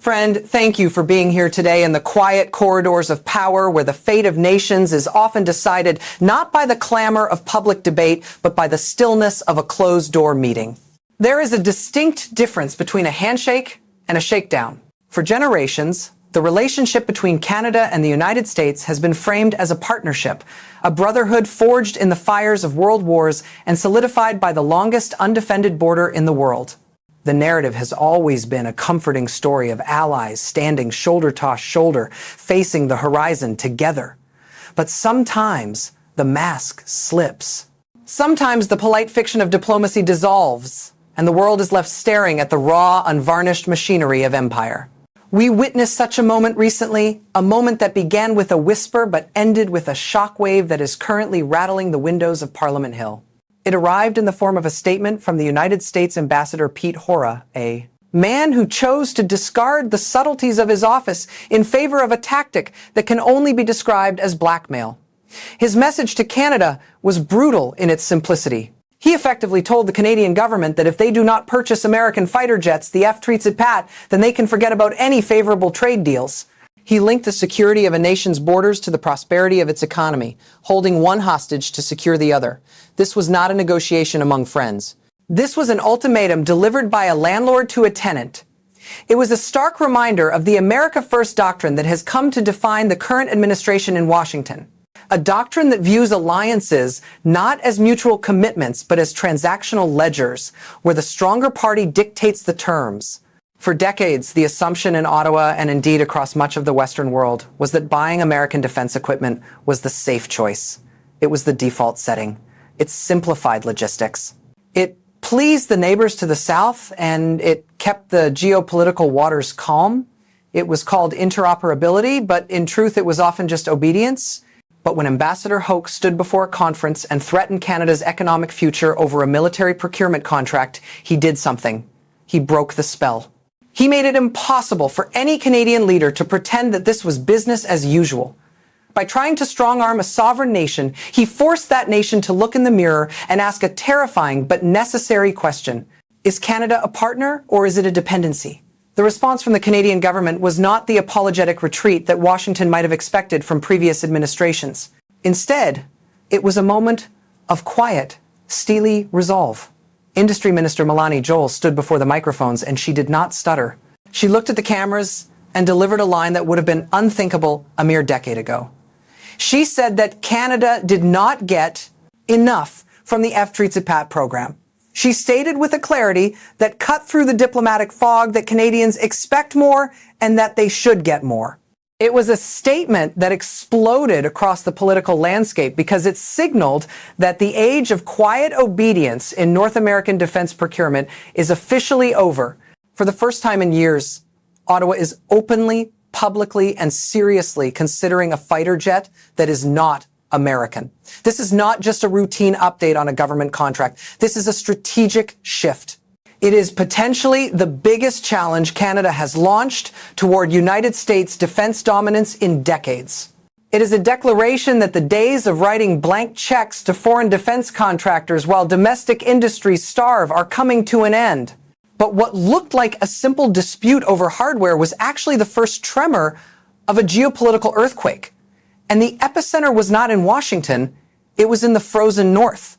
Friend, thank you for being here today in the quiet corridors of power where the fate of nations is often decided not by the clamor of public debate, but by the stillness of a closed-door meeting. There is a distinct difference between a handshake and a shakedown. For generations, the relationship between Canada and the United States has been framed as a partnership, a brotherhood forged in the fires of world wars and solidified by the longest undefended border in the world. The narrative has always been a comforting story of allies standing shoulder to shoulder, facing the horizon together. But sometimes the mask slips. Sometimes the polite fiction of diplomacy dissolves, and the world is left staring at the raw, unvarnished machinery of empire. We witnessed such a moment recently, a moment that began with a whisper but ended with a shockwave that is currently rattling the windows of Parliament Hill. It arrived in the form of a statement from the United States Ambassador Pete Hora, a man who chose to discard the subtleties of his office in favor of a tactic that can only be described as blackmail. His message to Canada was brutal in its simplicity. He effectively told the Canadian government that if they do not purchase American fighter jets, the F-35, then they can forget about any favorable trade deals. He linked the security of a nation's borders to the prosperity of its economy, holding one hostage to secure the other. This was not a negotiation among friends. This was an ultimatum delivered by a landlord to a tenant. It was a stark reminder of the America First doctrine that has come to define the current administration in Washington. A doctrine that views alliances not as mutual commitments, but as transactional ledgers, where the stronger party dictates the terms. For decades, the assumption in Ottawa and indeed across much of the Western world was that buying American defense equipment was the safe choice. It was the default setting. It simplified logistics. It pleased the neighbors to the south, and it kept the geopolitical waters calm. It was called interoperability, but in truth it was often just obedience. But when Ambassador Hoke stood before a conference and threatened Canada's economic future over a military procurement contract, he did something. He broke the spell. He made it impossible for any Canadian leader to pretend that this was business as usual. By trying to strong-arm a sovereign nation, he forced that nation to look in the mirror and ask a terrifying but necessary question. Is Canada a partner or is it a dependency? The response from the Canadian government was not the apologetic retreat that Washington might have expected from previous administrations. Instead, it was a moment of quiet, steely resolve. Industry Minister Joly stood before the microphones and she did not stutter. She looked at the cameras and delivered a line that would have been unthinkable a mere decade ago. She said that Canada did not get enough from the F-35 program. She stated with a clarity that cut through the diplomatic fog that Canadians expect more and that they should get more. It was a statement that exploded across the political landscape because it signaled that the age of quiet obedience in North American defense procurement is officially over. For the first time in years, Ottawa is openly, publicly, and seriously considering a fighter jet that is not American. This is not just a routine update on a government contract. This is a strategic shift. It is potentially the biggest challenge Canada has launched toward United States defense dominance in decades. It is a declaration that the days of writing blank checks to foreign defense contractors while domestic industries starve are coming to an end. But what looked like a simple dispute over hardware was actually the first tremor of a geopolitical earthquake. And the epicenter was not in Washington, it was in the frozen north.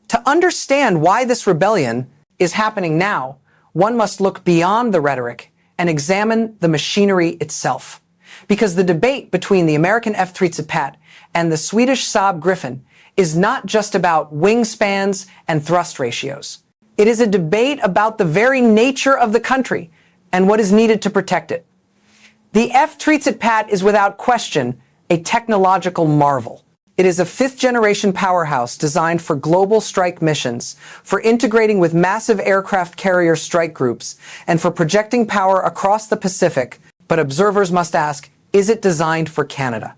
To understand why this rebellion is happening now, one must look beyond the rhetoric and examine the machinery itself. Because the debate between the American F-35 and the Swedish Saab Gripen is not just about wingspans and thrust ratios. It is a debate about the very nature of the country and what is needed to protect it. The F-35 is without question a technological marvel. It is a fifth-generation powerhouse designed for global strike missions, for integrating with massive aircraft carrier strike groups, and for projecting power across the Pacific. But observers must ask, is it designed for Canada?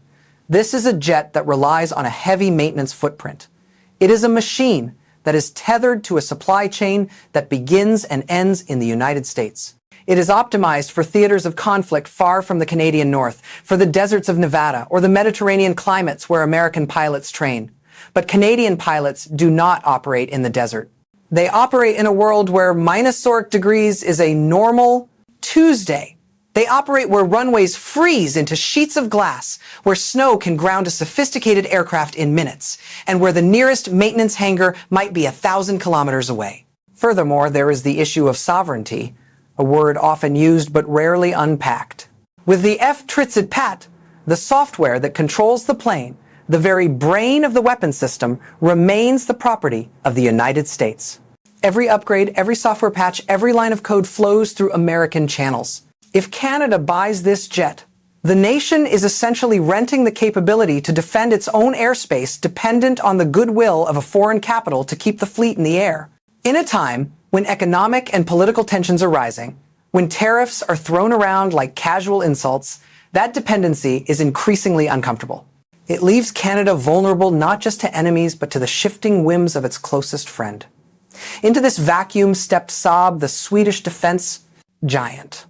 This is a jet that relies on a heavy maintenance footprint. It is a machine that is tethered to a supply chain that begins and ends in the United States. It is optimized for theaters of conflict far from the Canadian North, for the deserts of Nevada or the Mediterranean climates where American pilots train. But Canadian pilots do not operate in the desert. They operate in a world where -degrees is a normal Tuesday They operate where runways freeze into sheets of glass, where snow can ground a sophisticated aircraft in minutes, and where the nearest maintenance hangar might be 1,000 kilometers away. Furthermore, there is the issue of sovereignty, a word often used but rarely unpacked. With the F-35, the software that controls the plane, the very brain of the weapon system, remains the property of the United States. Every upgrade, every software patch, every line of code flows through American channels. If Canada buys this jet, the nation is essentially renting the capability to defend its own airspace dependent on the goodwill of a foreign capital to keep the fleet in the air. In a time when economic and political tensions are rising, when tariffs are thrown around like casual insults, that dependency is increasingly uncomfortable. It leaves Canada vulnerable not just to enemies, but to the shifting whims of its closest friend. Into this vacuum stepped Saab, the Swedish defense giant.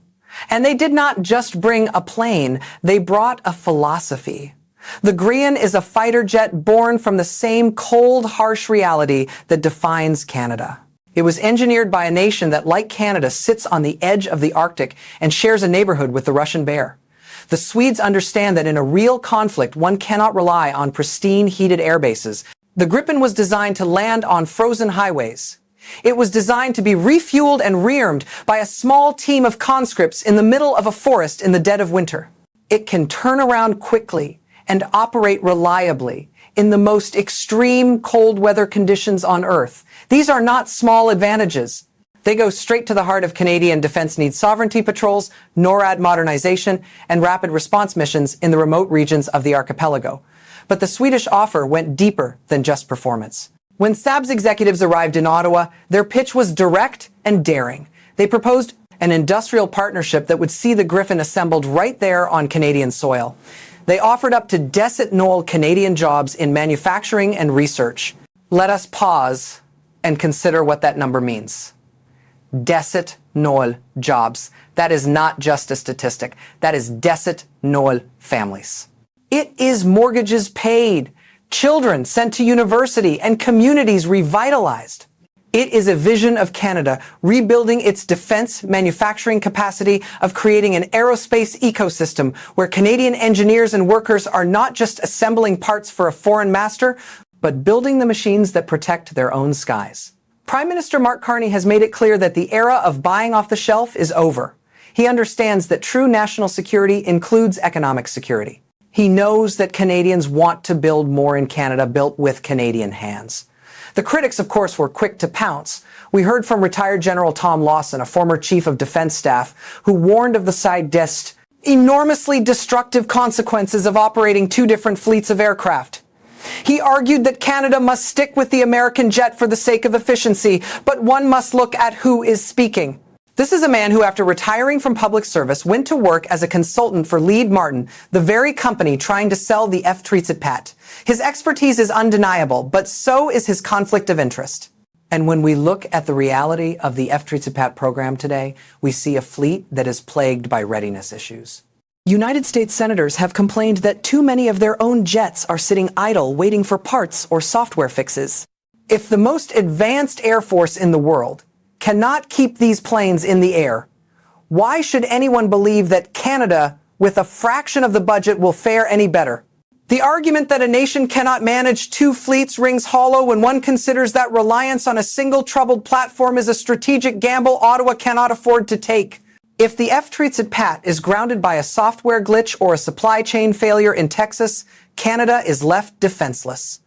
And they did not just bring a plane, they brought a philosophy. The Gripen is a fighter jet born from the same cold, harsh reality that defines Canada. It was engineered by a nation that, like Canada, sits on the edge of the Arctic and shares a neighborhood with the Russian bear. The Swedes understand that in a real conflict, one cannot rely on pristine, heated air bases. The Gripen was designed to land on frozen highways. It was designed to be refueled and rearmed by a small team of conscripts in the middle of a forest in the dead of winter. It can turn around quickly and operate reliably in the most extreme cold weather conditions on Earth. These are not small advantages. They go straight to the heart of Canadian defense needs: sovereignty patrols, NORAD modernization, and rapid response missions in the remote regions of the archipelago. But the Swedish offer went deeper than just performance. When Saab's executives arrived in Ottawa, their pitch was direct and daring. They proposed an industrial partnership that would see the Gripen assembled right there on Canadian soil. They offered up to decet null Canadian jobs in manufacturing and research. Let us pause and consider what that number means. Decet null jobs. That is not just a statistic. That is decet null families. It is mortgages paid, children sent to university, and communities revitalized. It is a vision of Canada rebuilding its defense manufacturing capacity, of creating an aerospace ecosystem where Canadian engineers and workers are not just assembling parts for a foreign master, but building the machines that protect their own skies. Prime Minister Mark Carney has made it clear that the era of buying off the shelf is over. He understands that true national security includes economic security. He knows that Canadians want to build more in Canada, built with Canadian hands. The critics, of course, were quick to pounce. We heard from retired General Tom Lawson, a former chief of defense staff, who warned of the enormously destructive consequences of operating two different fleets of aircraft. He argued that Canada must stick with the American jet for the sake of efficiency, but one must look at who is speaking. This is a man who, after retiring from public service, went to work as a consultant for Lockheed Martin, the very company trying to sell the F-35. His expertise is undeniable, but so is his conflict of interest. And when we look at the reality of the F-35 program today, we see a fleet that is plagued by readiness issues. United States senators have complained that too many of their own jets are sitting idle waiting for parts or software fixes. If the most advanced Air Force in the world cannot keep these planes in the air, why should anyone believe that Canada, with a fraction of the budget, will fare any better? The argument that a nation cannot manage two fleets rings hollow when one considers that reliance on a single troubled platform is a strategic gamble Ottawa cannot afford to take. If the F-35 is grounded by a software glitch or a supply chain failure in Texas, Canada is left defenseless.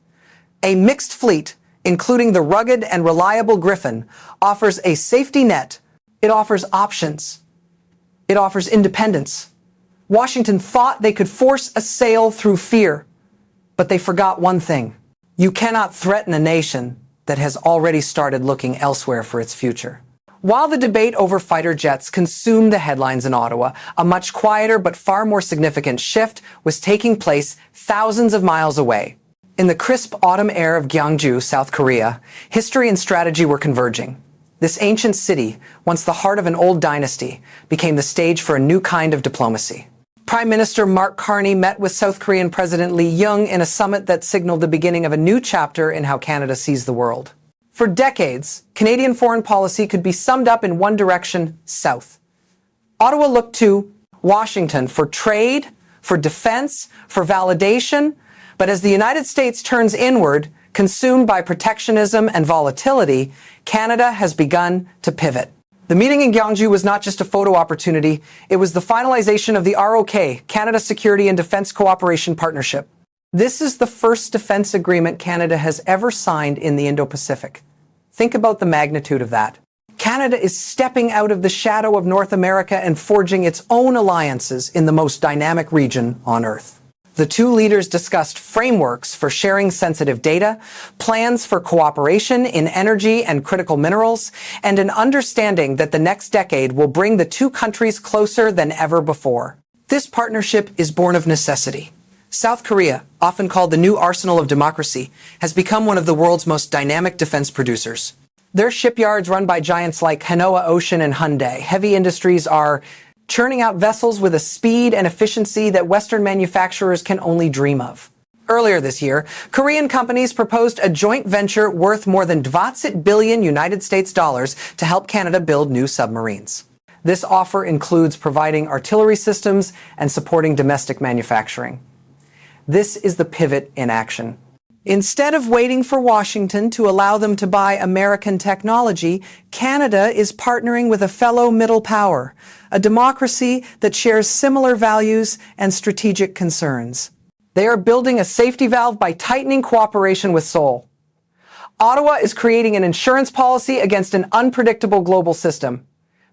A mixed fleet, including the rugged and reliable Gripen, offers a safety net. It offers options. It offers independence. Washington thought they could force a sale through fear, but they forgot one thing. You cannot threaten a nation that has already started looking elsewhere for its future. While the debate over fighter jets consumed the headlines in Ottawa, a much quieter but far more significant shift was taking place thousands of miles away. In the crisp autumn air of Gyeongju, South Korea, history and strategy were converging. This ancient city, once the heart of an old dynasty, became the stage for a new kind of diplomacy. Prime Minister Mark Carney met with South Korean President Lee Young in a summit that signaled the beginning of a new chapter in how Canada sees the world. For decades, Canadian foreign policy could be summed up in one direction: south. Ottawa looked to Washington for trade, for defense, for validation. But as the United States turns inward, consumed by protectionism and volatility, Canada has begun to pivot. The meeting in Gwangju was not just a photo opportunity, it was the finalization of the ROK, Canada Security and Defense Cooperation Partnership. This is the first defense agreement Canada has ever signed in the Indo-Pacific. Think about the magnitude of that. Canada is stepping out of the shadow of North America and forging its own alliances in the most dynamic region on Earth. The two leaders discussed frameworks for sharing sensitive data, plans for cooperation in energy and critical minerals, and an understanding that the next decade will bring the two countries closer than ever before. This partnership is born of necessity. South Korea, often called the new arsenal of democracy, has become one of the world's most dynamic defense producers. Their shipyards, run by giants like Hanoa Ocean and Hyundai, heavy industries are churning out vessels with a speed and efficiency that Western manufacturers can only dream of. Earlier this year, Korean companies proposed a joint venture worth more than 20 billion United States dollars to help Canada build new submarines. This offer includes providing artillery systems and supporting domestic manufacturing. This is the pivot in action. Instead of waiting for Washington to allow them to buy American technology, Canada is partnering with a fellow middle power, a democracy that shares similar values and strategic concerns. They are building a safety valve by tightening cooperation with Seoul. Ottawa is creating an insurance policy against an unpredictable global system.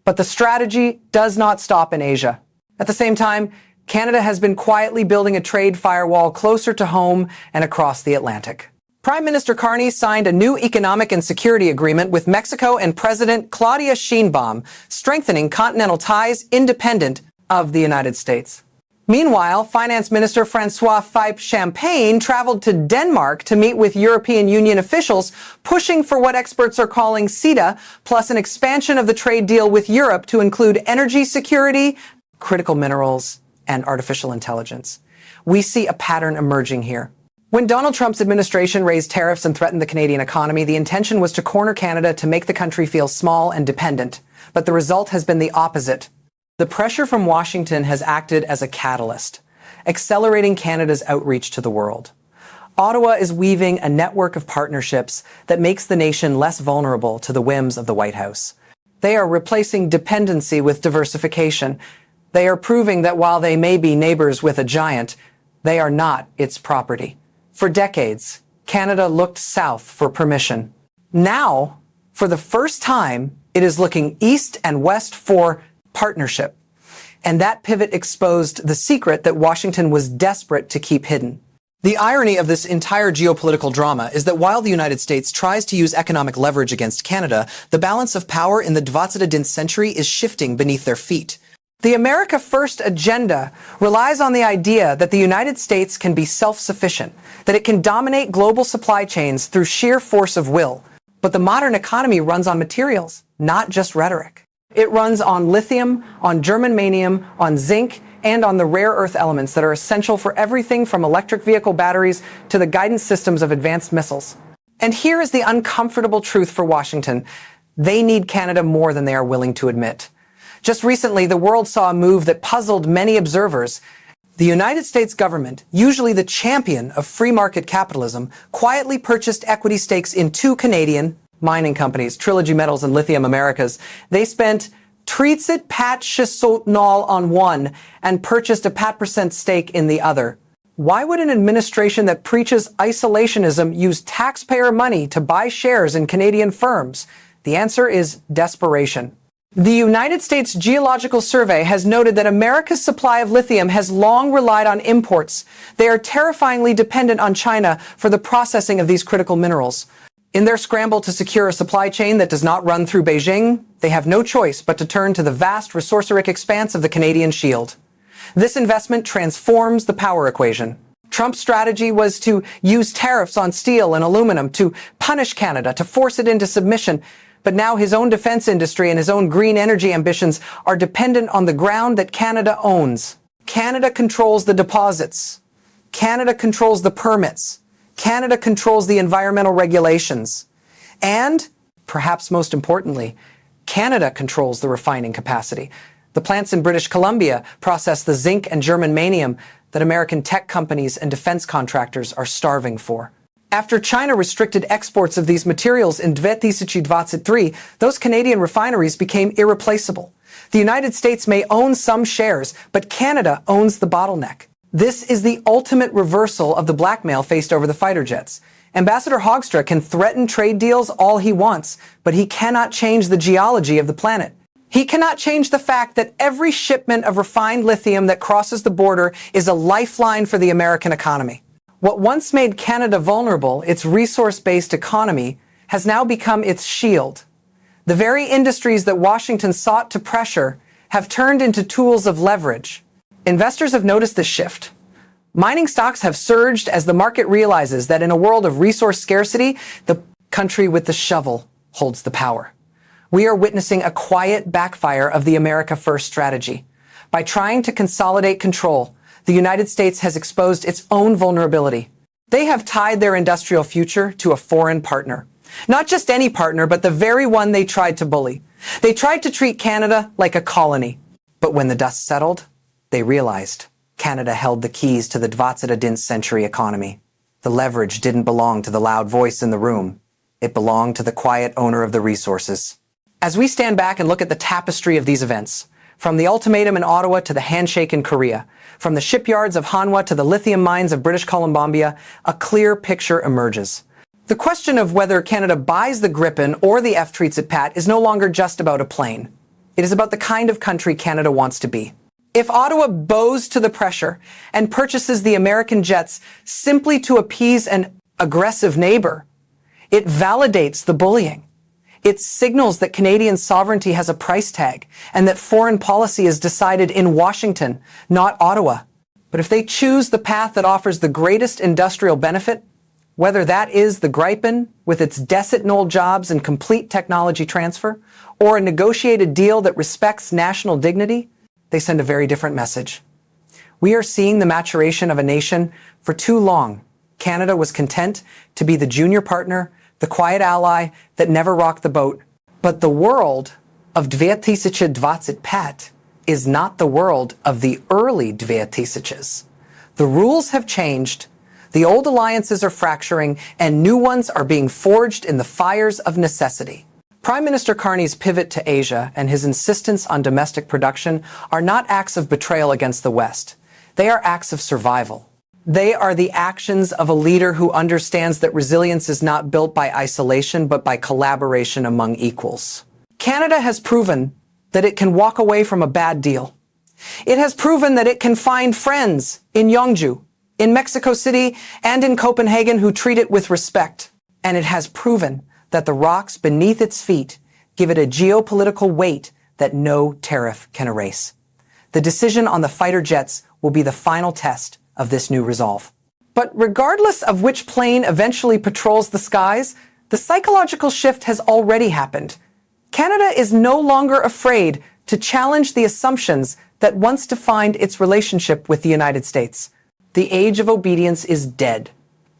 But the strategy does not stop in Asia. At the same time, Canada has been quietly building a trade firewall closer to home and across the Atlantic. Prime Minister Carney signed a new economic and security agreement with Mexico and President Claudia Sheinbaum, strengthening continental ties independent of the United States. Meanwhile, Finance Minister Francois Philippe Champagne traveled to Denmark to meet with European Union officials, pushing for what experts are calling CETA, plus an expansion of the trade deal with Europe to include energy security, critical minerals, and artificial intelligence. We see a pattern emerging here. When Donald Trump's administration raised tariffs and threatened the Canadian economy, the intention was to corner Canada to make the country feel small and dependent. But the result has been the opposite. The pressure from Washington has acted as a catalyst, accelerating Canada's outreach to the world. Ottawa is weaving a network of partnerships that makes the nation less vulnerable to the whims of the White House. They are replacing dependency with diversification. They are proving that while they may be neighbors with a giant, they are not its property. For decades, Canada looked south for permission. Now, for the first time, it is looking east and west for partnership. And that pivot exposed the secret that Washington was desperate to keep hidden. The irony of this entire geopolitical drama is that while the United States tries to use economic leverage against Canada, the balance of power in the 21st century is shifting beneath their feet. The America First agenda relies on the idea that the United States can be self-sufficient, that it can dominate global supply chains through sheer force of will. But the modern economy runs on materials, not just rhetoric. It runs on lithium, on germanium, on zinc, and on the rare earth elements that are essential for everything from electric vehicle batteries to the guidance systems of advanced missiles. And here is the uncomfortable truth for Washington. They need Canada more than they are willing to admit. Just recently, the world saw a move that puzzled many observers. The United States government, usually the champion of free market capitalism, quietly purchased equity stakes in two Canadian mining companies, Trilogy Metals and Lithium Americas. They spent treatsit pat chisotnol on one and purchased a pat% stake in the other. Why would an administration that preaches isolationism use taxpayer money to buy shares in Canadian firms? The answer is desperation. The United States Geological Survey has noted that America's supply of lithium has long relied on imports. They are terrifyingly dependent on China for the processing of these critical minerals. In their scramble to secure a supply chain that does not run through Beijing, they have no choice but to turn to the vast resourceric expanse of the Canadian Shield. This investment transforms the power equation. Trump's strategy was to use tariffs on steel and aluminum to punish Canada, to force it into submission. But now his own defense industry and his own green energy ambitions are dependent on the ground that Canada owns. Canada controls the deposits. Canada controls the permits. Canada controls the environmental regulations. And, perhaps most importantly, Canada controls the refining capacity. The plants in British Columbia process the zinc and germanium that American tech companies and defense contractors are starving for. After China restricted exports of these materials in 2023, those Canadian refineries became irreplaceable. The United States may own some shares, but Canada owns the bottleneck. This is the ultimate reversal of the blackmail faced over the fighter jets. Ambassador Hoekstra can threaten trade deals all he wants, but he cannot change the geology of the planet. He cannot change the fact that every shipment of refined lithium that crosses the border is a lifeline for the American economy. What once made Canada vulnerable, its resource-based economy, has now become its shield. The very industries that Washington sought to pressure have turned into tools of leverage. Investors have noticed this shift. Mining stocks have surged as the market realizes that in a world of resource scarcity, the country with the shovel holds the power. We are witnessing a quiet backfire of the America First strategy. By trying to consolidate control, the United States has exposed its own vulnerability. They have tied their industrial future to a foreign partner. Not just any partner, but the very one they tried to bully. They tried to treat Canada like a colony. But when the dust settled, they realized Canada held the keys to the 21st century economy. The leverage didn't belong to the loud voice in the room. It belonged to the quiet owner of the resources. As we stand back and look at the tapestry of these events, from the ultimatum in Ottawa to the handshake in Korea, from the shipyards of Hanwha to the lithium mines of British Columbia, a clear picture emerges. The question of whether Canada buys the Gripen or the F treats it pat is no longer just about a plane. It is about the kind of country Canada wants to be. If Ottawa bows to the pressure and purchases the American jets simply to appease an aggressive neighbor, it validates the bullying. It signals that Canadian sovereignty has a price tag and that foreign policy is decided in Washington, not Ottawa. But if they choose the path that offers the greatest industrial benefit, whether that is the Gripen with its decet-null jobs and complete technology transfer, or a negotiated deal that respects national dignity, they send a very different message. We are seeing the maturation of a nation. For too long, Canada was content to be the junior partner, the quiet ally that never rocked the boat. But the world of 2025 is not the world of the early 2000s. The rules have changed, the old alliances are fracturing, and new ones are being forged in the fires of necessity. Prime Minister Carney's pivot to Asia and his insistence on domestic production are not acts of betrayal against the West. They are acts of survival. They are the actions of a leader who understands that resilience is not built by isolation, but by collaboration among equals. Canada has proven that it can walk away from a bad deal. It has proven that it can find friends in Yeongju, in Mexico City, and in Copenhagen who treat it with respect. And it has proven that the rocks beneath its feet give it a geopolitical weight that no tariff can erase. The decision on the fighter jets will be the final test of this new resolve. But regardless of which plane eventually patrols the skies, the psychological shift has already happened. Canada is no longer afraid to challenge the assumptions that once defined its relationship with the United States. The age of obedience is dead.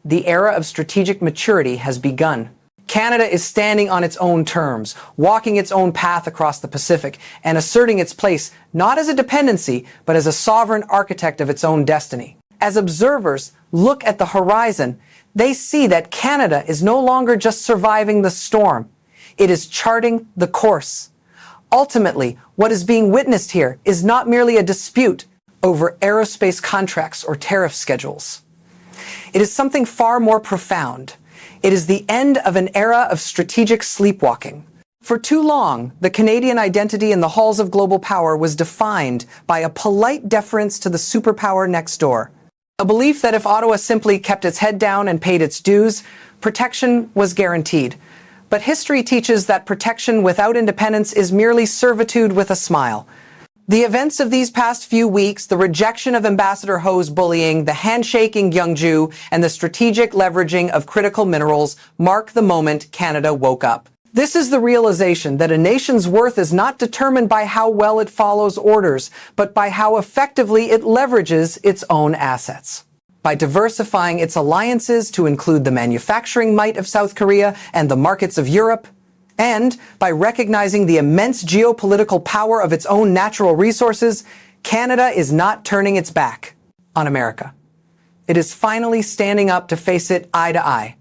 The era of strategic maturity has begun. Canada is standing on its own terms, walking its own path across the Pacific, and asserting its place not as a dependency, but as a sovereign architect of its own destiny. As observers look at the horizon, they see that Canada is no longer just surviving the storm. It is charting the course. Ultimately, what is being witnessed here is not merely a dispute over aerospace contracts or tariff schedules. It is something far more profound. It is the end of an era of strategic sleepwalking. For too long, the Canadian identity in the halls of global power was defined by a polite deference to the superpower next door. A belief that if Ottawa simply kept its head down and paid its dues, protection was guaranteed. But history teaches that protection without independence is merely servitude with a smile. The events of these past few weeks, the rejection of Ambassador Ho's bullying, the handshake in Yeongju, and the strategic leveraging of critical minerals mark the moment Canada woke up. This is the realization that a nation's worth is not determined by how well it follows orders, but by how effectively it leverages its own assets. By diversifying its alliances to include the manufacturing might of South Korea and the markets of Europe, And by recognizing the immense geopolitical power of its own natural resources, Canada is not turning its back on America. It is finally standing up to face it eye to eye.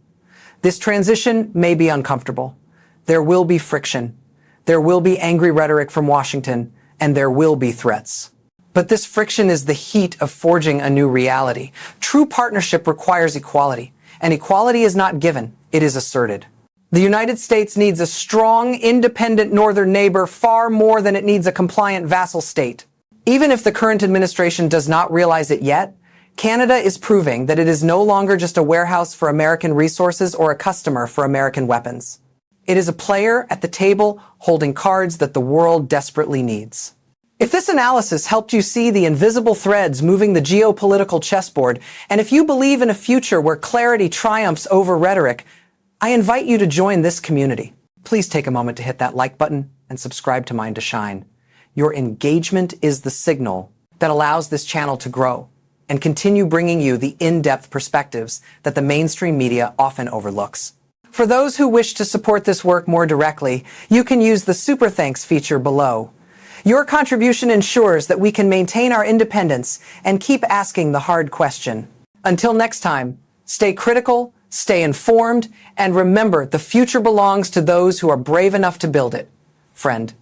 This transition may be uncomfortable. There will be friction. There will be angry rhetoric from Washington, and there will be threats. But this friction is the heat of forging a new reality. True partnership requires equality, and equality is not given, it is asserted. The United States needs a strong, independent northern neighbor far more than it needs a compliant vassal state. Even if the current administration does not realize it yet, Canada is proving that it is no longer just a warehouse for American resources or a customer for American weapons. It is a player at the table holding cards that the world desperately needs. If this analysis helped you see the invisible threads moving the geopolitical chessboard, and if you believe in a future where clarity triumphs over rhetoric, I invite you to join this community. Please take a moment to hit that like button and subscribe to Mind to Shine. Your engagement is the signal that allows this channel to grow and continue bringing you the in-depth perspectives that the mainstream media often overlooks. For those who wish to support this work more directly, you can use the Super Thanks feature below. Your contribution ensures that we can maintain our independence and keep asking the hard question. Until next time, stay critical, stay informed, and remember the future belongs to those who are brave enough to build it. Friend.